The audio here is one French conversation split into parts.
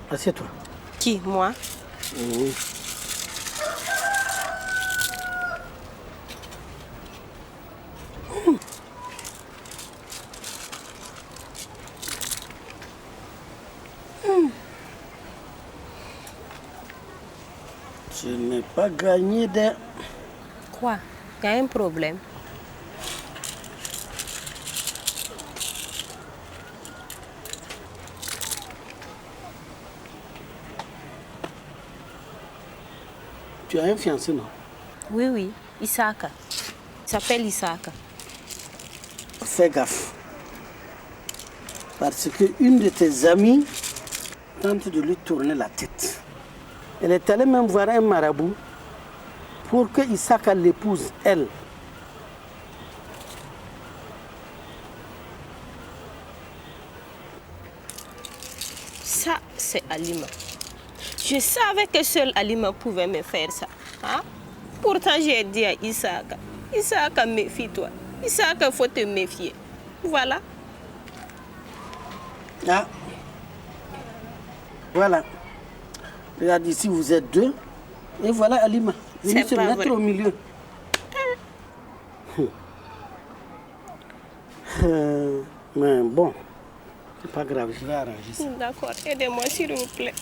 Assieds-toi. Qui, moi? Oui. Je n'ai pas gagné de... Quoi? Il y a un problème. Tu as un fiancé, non? Oui, Isaka. Il s'appelle Isaka. Fais gaffe. Parce qu'une de tes amies tente de lui tourner la tête. Elle est allée même voir un marabout pour que Isaka l'épouse, elle. Ça, c'est Alima. Je savais que seul Alima pouvait me faire ça. Hein? Pourtant, j'ai dit à Isaka, Isaka, méfie-toi. Isaka, il faut te méfier. Voilà. Ah. Voilà. Regarde ici, vous êtes deux. Et voilà Alima. Venez se mettre vrai. au milieu. Mais bon, c'est pas grave, je vais arranger ça. D'accord, aidez-moi s'il vous plaît.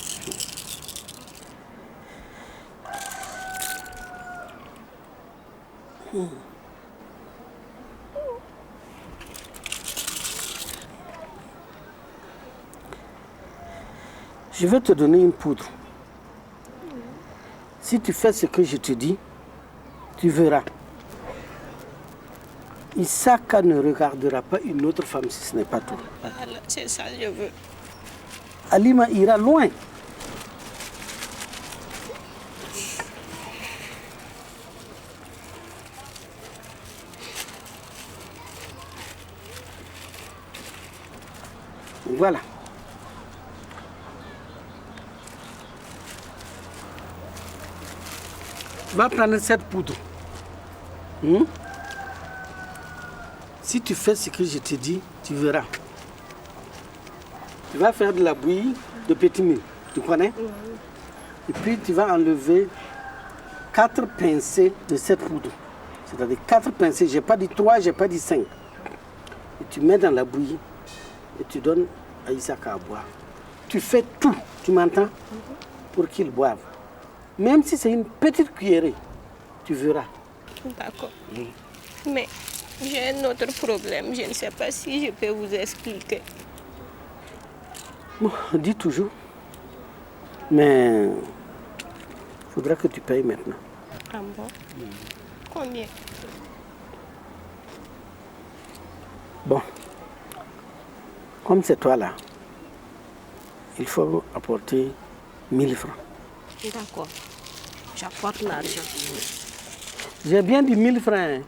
Je vais te donner une poudre. Si tu fais ce que je te dis, tu verras. Isaka ne regardera pas une autre femme si ce n'est pas toi. Voilà, c'est ça que je veux. Alima ira loin. Voilà. Tu vas prendre cette poudre. Si tu fais ce que je te dis, tu verras. Tu vas faire de la bouillie de petit mil. Tu connais? Et puis tu vas enlever 4 pincées de cette poudre. C'est-à-dire 4 pincées. Je n'ai pas dit 3, je n'ai pas dit 5. Et tu mets dans la bouillie et tu donnes à Isaka à boire. Tu fais tout, tu m'entends? Pour qu'il boive. Même si c'est une petite cuillerée, tu verras. D'accord. Mais j'ai un autre problème. Je ne sais pas si je peux vous expliquer. Bon, dis toujours. Mais il faudra que tu payes maintenant. Ah bon? Combien? Bon. Comme c'est toi là, il faut apporter 1000 francs. D'accord. J'apporte l'argent. J'ai bien dit 1000 francs.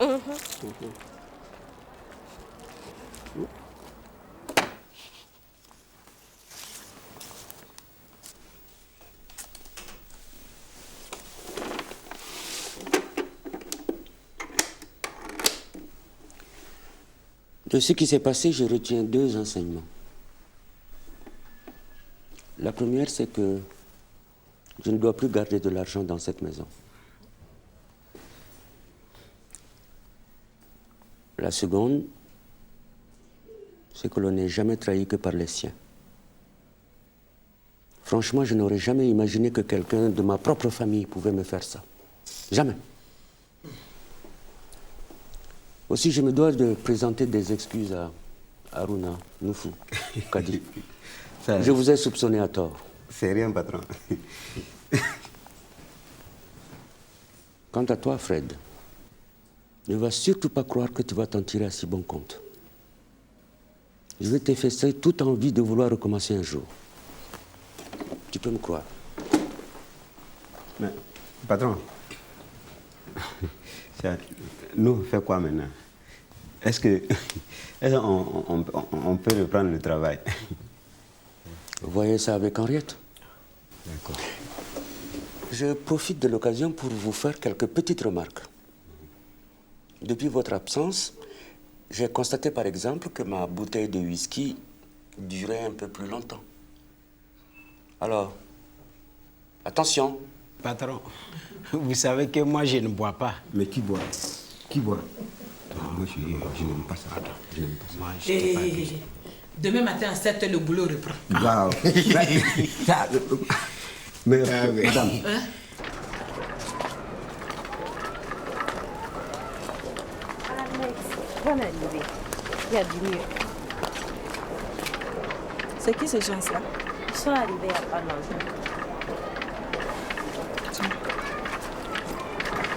De ce qui s'est passé, je retiens 2 enseignements. La première, c'est que je ne dois plus garder de l'argent dans cette maison. La seconde, c'est que l'on n'est jamais trahi que par les siens. Franchement, je n'aurais jamais imaginé que quelqu'un de ma propre famille pouvait me faire ça. Jamais. Aussi, je me dois de présenter des excuses à Aruna, Noufou, Kadi. Je vous ai soupçonné à tort. C'est rien, patron. Quant à toi, Fred, ne va surtout pas croire que tu vas t'en tirer à si bon compte. Je vais t'effacer toute envie de vouloir recommencer un jour. Tu peux me croire. Mais, patron, nous, fait quoi maintenant? Est-ce qu'on peut reprendre le travail? Vous voyez ça avec Henriette? D'accord. Je profite de l'occasion pour vous faire quelques petites remarques. Depuis votre absence, j'ai constaté par exemple que ma bouteille de whisky durait un peu plus longtemps. Alors, attention. Patron, vous savez que moi je ne bois pas. Mais qui boit? Qui boit? Non, moi je n'aime pas ça. Je n'aime pas ça. Moi, je t'ai pas dit. Demain matin à 7 h, le boulot reprend. Waouh! Mais, madame. Hein? Alex, bonne arrivée. Il y a du mieux. C'est qui ces gens-là? Ils sont arrivés il n'y a pas longtemps.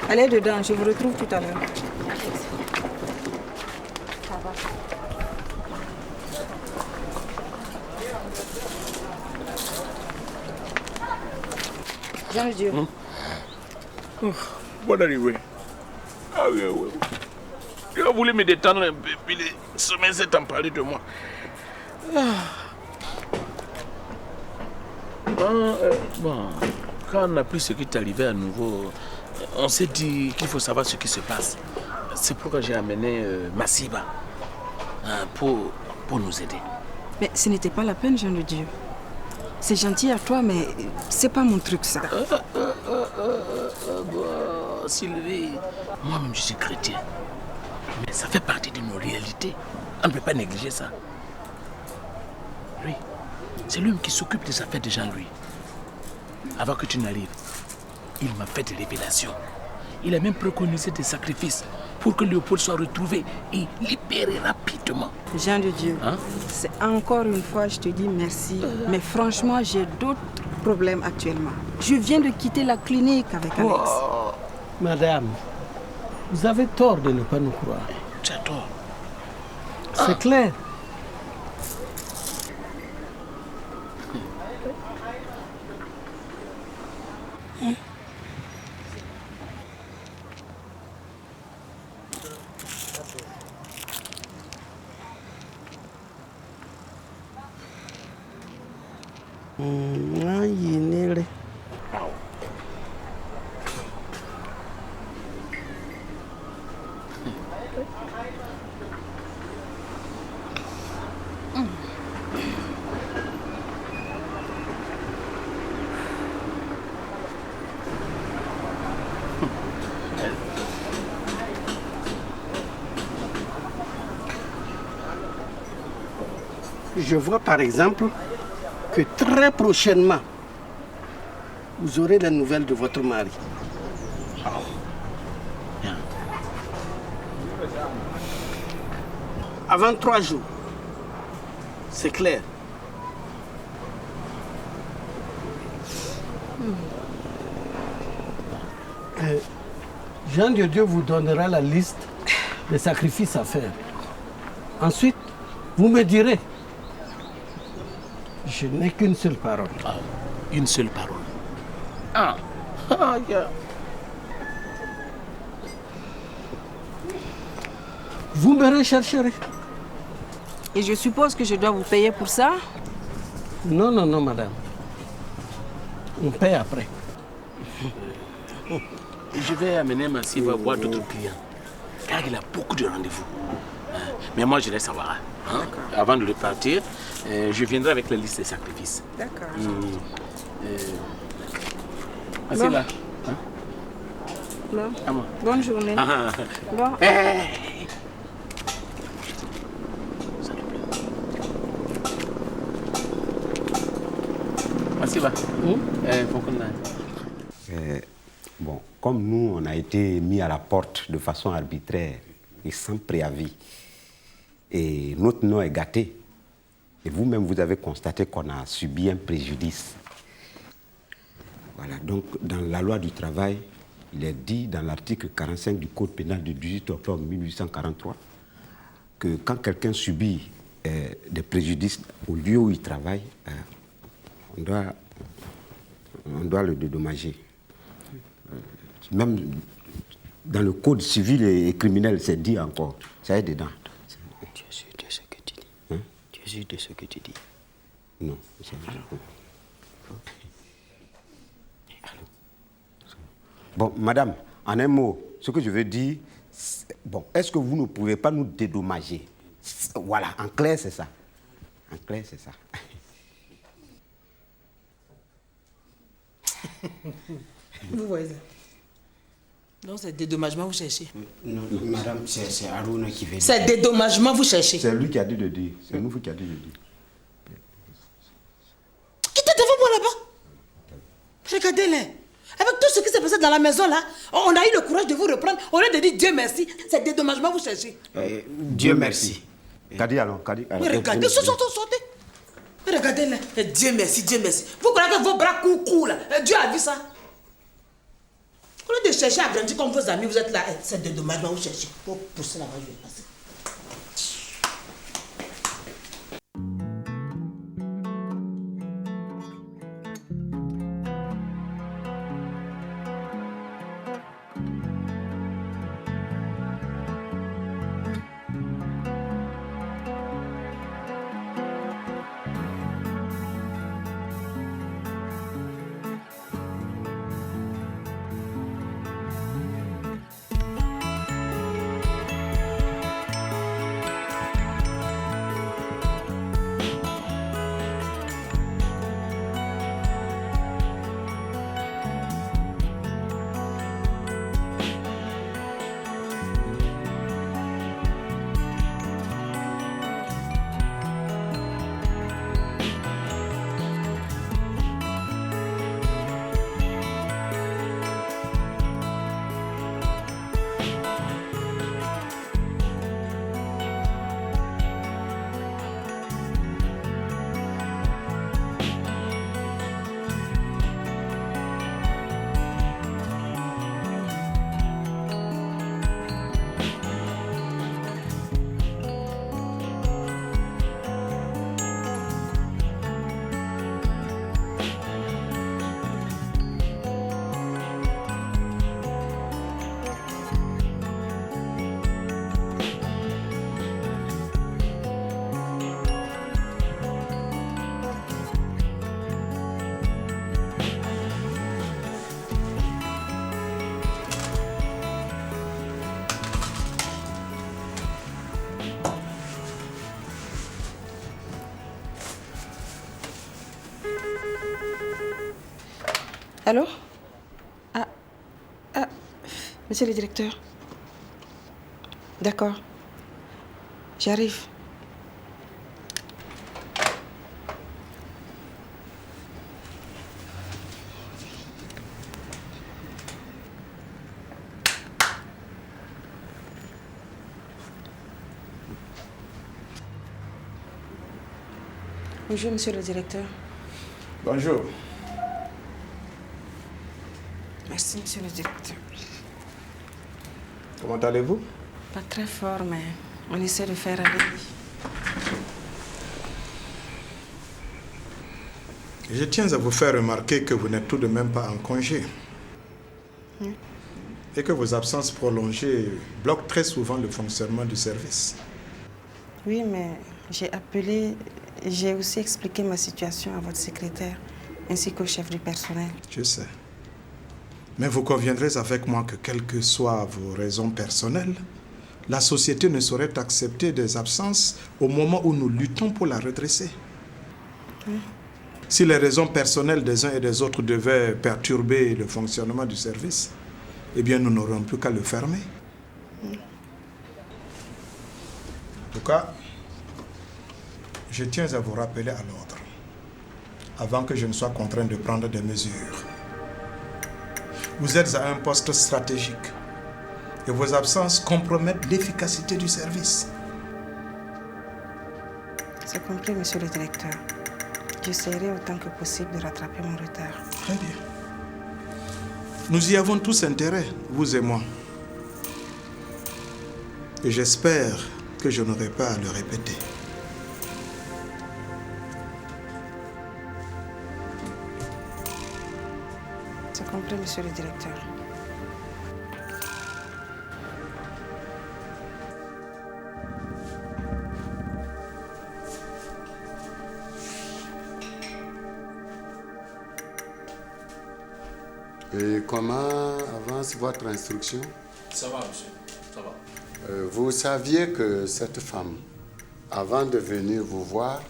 Allez dedans, je vous retrouve tout à l'heure. Ça va. Jean Dieu. Bonne arrivée. Ah oui, oui. Je voulais me détendre un peu, puis les semaines s'est emparé de moi. Bon, quand on a appris ce qui est arrivé à nouveau, on s'est dit qu'il faut savoir ce qui se passe. C'est pourquoi j'ai amené Massiba pour nous aider. Mais ce n'était pas la peine, Jean de Dieu. C'est gentil à toi, mais c'est pas mon truc, ça. Sylvie, moi-même je suis chrétien. Mais ça fait partie de nos réalités. On ne peut pas négliger ça. Lui, c'est lui qui s'occupe des affaires de Jean-Louis. Avant que tu n'arrives, il m'a fait des révélations. Il a même préconisé des sacrifices pour que Léopold soit retrouvé et libéré rapidement. Jean de Dieu, Hein? c'est encore une fois, je te dis merci. Mais franchement, j'ai d'autres problèmes actuellement. Je viens de quitter la clinique avec Alex. Madame, vous avez tort de ne pas nous croire. Tu as tort. C'est clair. Je vois par exemple que très prochainement, vous aurez la nouvelle de votre mari. Avant 3 jours. C'est clair. Jean de Dieu vous donnera la liste des sacrifices à faire. Ensuite, vous me direz. Je n'ai qu'une seule parole. Ah, une seule parole. Vous me rechercherez. Et je suppose que je dois vous payer pour ça? Non, non, non, madame. On paie après. Je vais amener Massiva voir d'autres clients. Car il a beaucoup de rendez-vous. Mais moi, je laisse savoir. Hein? Avant de repartir, je viendrai avec la liste des sacrifices. D'accord. Assez là. Hein? Bon. À moi. Bonne journée. Bon. Masiba. Bon, comme nous, on a été mis à la porte de façon arbitraire et sans préavis, et notre nom est gâté, et vous-même, vous avez constaté qu'on a subi un préjudice. Voilà, donc dans la loi du travail, il est dit dans l'article 45 du Code pénal du 18 octobre 1843 que quand quelqu'un subit des préjudices au lieu où il travaille, on doit le dédommager. Même dans le Code civil et criminel, c'est dit encore. Ça est dedans. Tu es sûr de ce que tu dis? Hein? Tu es sûr de ce que tu dis? Non. Bon, madame, en un mot, ce que je veux dire, bon, est-ce que vous ne pouvez pas nous dédommager? Voilà, en clair, c'est ça. En clair, c'est ça. Vous voyez ça? Donc c'est dédommagement vous cherchez. Non, madame, c'est Aruna qui veut dire. C'est dédommagement vous cherchez. C'est lui qui a dit de dire. C'est nous qui a dit de dire. Quittez devant moi là-bas. Regardez-les. Avec tout ce qui s'est passé dans la maison là, on a eu le courage de vous reprendre. Au lieu de dire Dieu merci, c'est dédommagement vous cherchez. Dieu merci. Kadi alors, Kadi. Mais regardez, sortez. Regardez-les. Dieu merci, Dieu merci. Vous croyez que vos bras courent là. Dieu a vu ça. Au lieu de chercher à grandir comme vos amis, vous êtes là. C'est dédommagement vous cherchez. Pour pousser là-bas, je vais passer. Allô? Monsieur le directeur. D'accord. J'arrive. Bonjour, monsieur le directeur. Bonjour. Merci, monsieur le directeur. Comment allez-vous? Pas très fort, mais on essaie de faire avec. Je tiens à vous faire remarquer que vous n'êtes tout de même pas en congé. Et que vos absences prolongées bloquent très souvent le fonctionnement du service. Oui, mais j'ai appelé et j'ai aussi expliqué ma situation à votre secrétaire ainsi qu'au chef du personnel. Je sais. Mais vous conviendrez avec moi que quelles que soient vos raisons personnelles, la société ne saurait accepter des absences au moment où nous luttons pour la redresser. Si les raisons personnelles des uns et des autres devaient perturber le fonctionnement du service, eh bien nous n'aurions plus qu'à le fermer. En tout cas, je tiens à vous rappeler à l'ordre. avant que je ne sois contraint de prendre des mesures. Vous êtes à un poste stratégique et vos absences compromettent l'efficacité du service. C'est compris, monsieur le directeur. J'essaierai autant que possible de rattraper mon retard. Très bien. Nous y avons tous intérêt, vous et moi. Et j'espère que je n'aurai pas à le répéter. C'est compris, monsieur le directeur. Et comment avance votre instruction? Ça va, monsieur, ça va. Vous saviez que cette femme, avant de venir vous voir,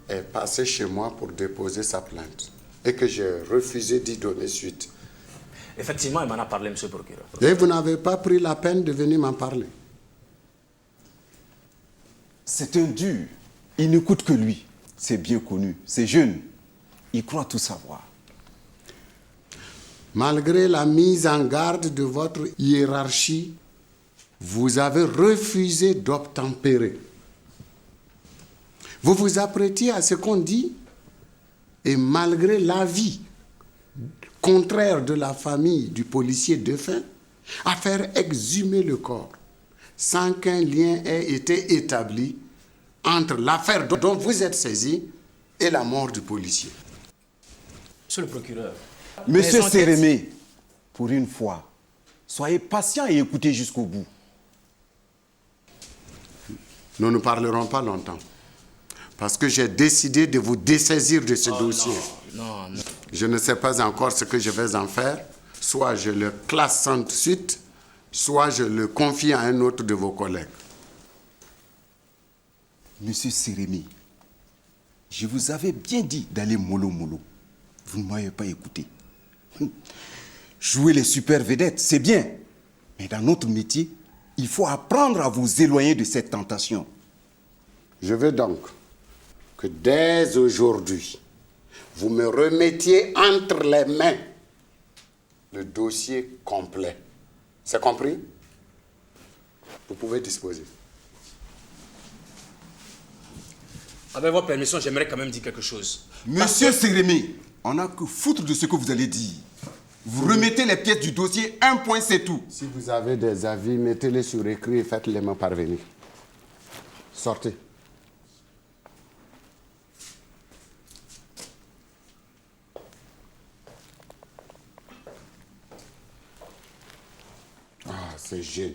est passée chez moi pour déposer sa plainte et que j'ai refusé d'y donner suite. Effectivement, il m'en a parlé, monsieur le procureur. Et vous n'avez pas pris la peine de venir m'en parler? C'est un dur. Il n'écoute que lui. C'est bien connu. C'est jeune. Il croit tout savoir. Malgré la mise en garde de votre hiérarchie, vous avez refusé d'obtempérer. Vous vous apprêtiez à ce qu'on dit, et malgré l'avis contraire de la famille du policier défunt, à faire exhumer le corps sans qu'un lien ait été établi entre l'affaire dont vous êtes saisi et la mort du policier. Monsieur le procureur. Monsieur Sérémé, pour une fois, soyez patient et écoutez jusqu'au bout. Nous ne parlerons pas longtemps, parce que j'ai décidé de vous dessaisir de ce dossier. Non. Je ne sais pas encore ce que je vais en faire. Soit je le classe sans suite, soit je le confie à un autre de vos collègues. Monsieur Sérémé, je vous avais bien dit d'aller mollo-mollo. Vous ne m'avez pas écouté. Jouer les super vedettes, c'est bien. Mais dans notre métier, il faut apprendre à vous éloigner de cette tentation. Je veux donc que dès aujourd'hui, vous me remettiez entre les mains le dossier complet. C'est compris? Vous pouvez disposer. Avec votre permission, j'aimerais quand même dire quelque chose. Monsieur Sérémé, on n'a que foutre de ce que vous allez dire. Vous remettez les pièces du dossier, un point, c'est tout. Si vous avez des avis, mettez-les sur écrit et faites-les me parvenir. Sortez. Ah, c'est jeune.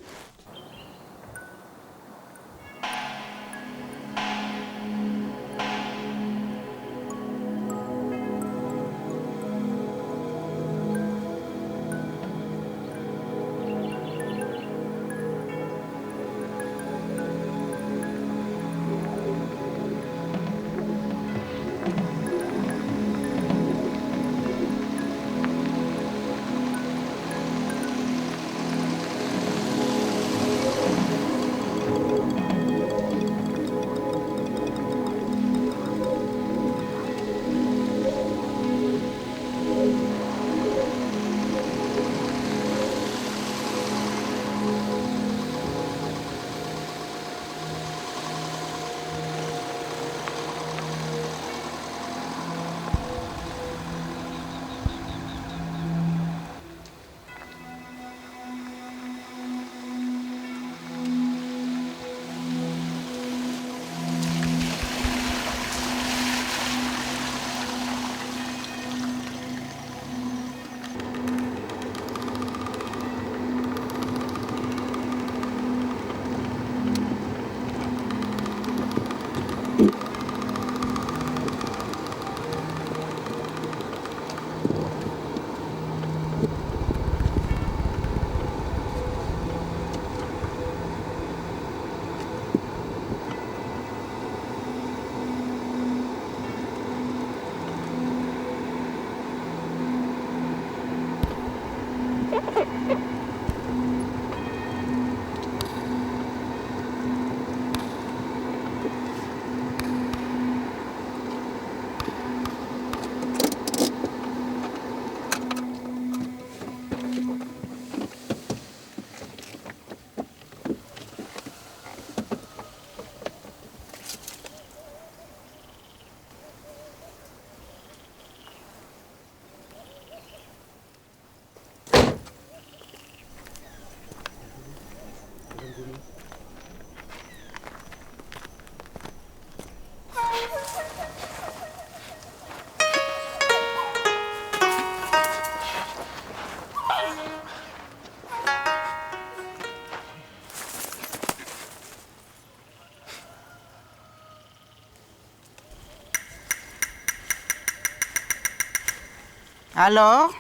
Alors?